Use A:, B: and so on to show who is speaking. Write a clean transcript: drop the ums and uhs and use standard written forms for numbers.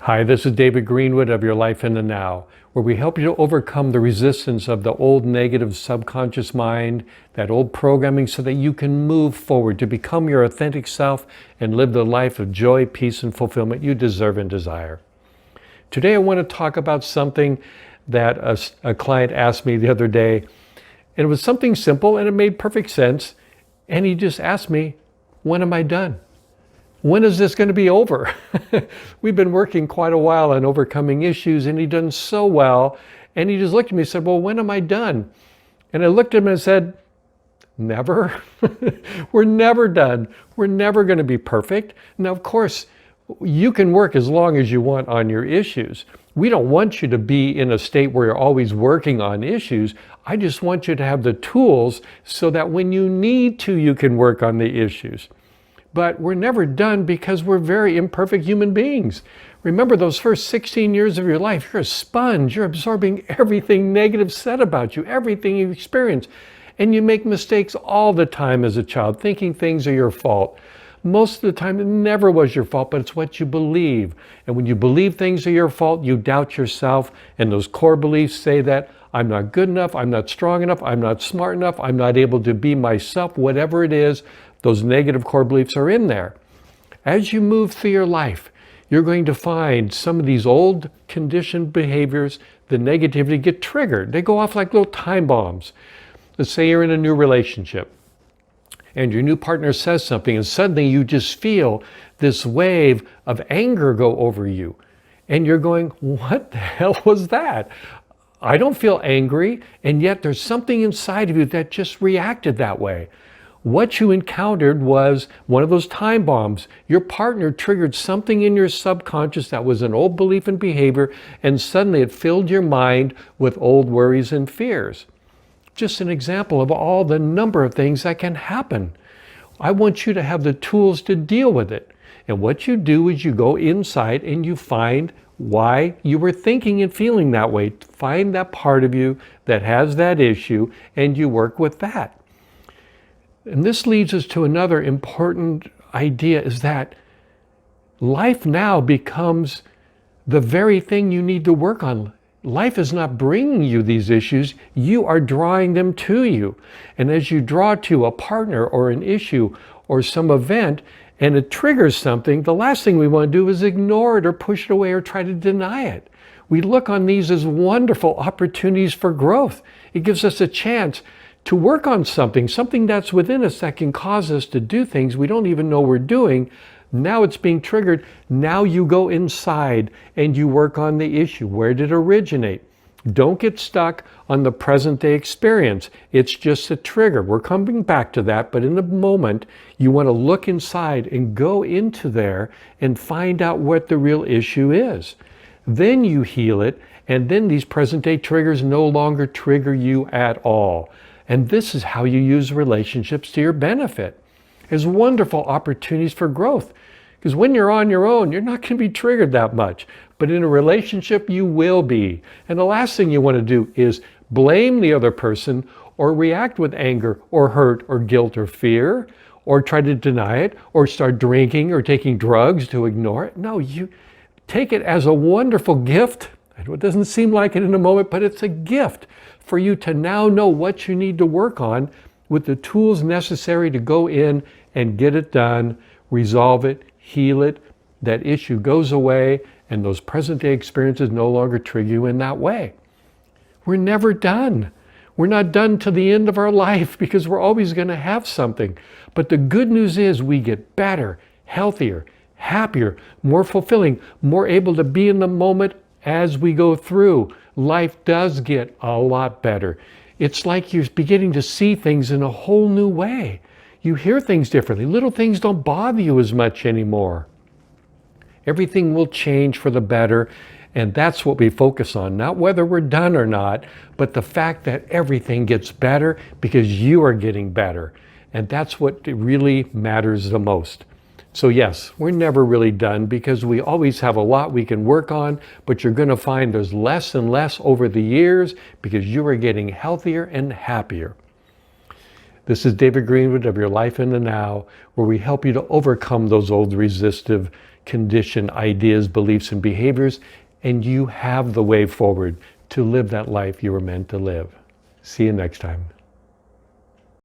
A: Hi, this is David Greenwood of Your Life in the Now, where we help you to overcome the resistance of the old negative subconscious mind, that old programming, so that you can move forward to become your authentic self and live the life of joy, peace, and fulfillment you deserve and desire. Today I want to talk about something that a client asked me the other day, and it was something simple and it made perfect sense, and he just asked me, when am I done? When is this going to be over? We've been working quite a while on overcoming issues, and he'd done so well. And he just looked at me and said, well, when am I done? And I looked at him and said, never. We're never done. We're never going to be perfect. Now, of course, you can work as long as you want on your issues. We don't want you to be in a state where you're always working on issues. I just want you to have the tools so that when you need to, you can work on the issues. But we're never done because we're very imperfect human beings. Remember, those first 16 years of your life, you're a sponge. You're absorbing everything negative said about you, everything you experience. And you make mistakes all the time as a child, thinking things are your fault. Most of the time, it never was your fault, but it's what you believe. And when you believe things are your fault, you doubt yourself. And those core beliefs say that I'm not good enough, I'm not strong enough, I'm not smart enough, I'm not able to be myself, whatever it is. Those negative core beliefs are in there. As you move through your life, you're going to find some of these old conditioned behaviors, the negativity, get triggered. They go off like little time bombs. Let's say you're in a new relationship and your new partner says something and suddenly you just feel this wave of anger go over you. And you're going, what the hell was that? I don't feel angry, and yet there's something inside of you that just reacted that way. What you encountered was one of those time bombs. Your partner triggered something in your subconscious that was an old belief and behavior, and suddenly it filled your mind with old worries and fears. Just an example of all the number of things that can happen. I want you to have the tools to deal with it. And what you do is you go inside and you find why you were thinking and feeling that way. Find that part of you that has that issue, and you work with that. And this leads us to another important idea, is that life now becomes the very thing you need to work on. Life is not bringing you these issues, you are drawing them to you. And as you draw to a partner or an issue or some event, and it triggers something, the last thing we want to do is ignore it or push it away or try to deny it. We look on these as wonderful opportunities for growth. It gives us a chance to work on something that's within us that can cause us to do things we don't even know we're doing. Now it's being triggered. Now you go inside and you work on the issue. Where did it originate? Don't get stuck on the present day experience. It's just a trigger. We're coming back to that, but in the moment, you want to look inside and go into there and find out what the real issue is. Then you heal it, and then these present day triggers no longer trigger you at all. And this is how you use relationships to your benefit. There's wonderful opportunities for growth. Because when you're on your own, you're not going to be triggered that much. But in a relationship, you will be. And the last thing you want to do is blame the other person or react with anger or hurt or guilt or fear or try to deny it or start drinking or taking drugs to ignore it. No, you take it as a wonderful gift. I know it doesn't seem like it in a moment, but it's a gift for you to now know what you need to work on with the tools necessary to go in and get it done, resolve it, heal it, that issue goes away, and those present day experiences no longer trigger you in that way. We're never done. We're not done to the end of our life because we're always going to have something. But the good news is we get better, healthier, happier, more fulfilling, more able to be in the moment as we go through. Life does get a lot better. It's like you're beginning to see things in a whole new way. You hear things differently. Little things don't bother you as much anymore. Everything will change for the better, and that's what we focus on. Not whether we're done or not, but the fact that everything gets better because you are getting better. And that's what really matters the most. So yes, we're never really done because we always have a lot we can work on, but you're going to find there's less and less over the years because you are getting healthier and happier. This is David Greenwood of Your Life in the Now, where we help you to overcome those old resistive conditioned ideas, beliefs, and behaviors, and you have the way forward to live that life you were meant to live. See you next time.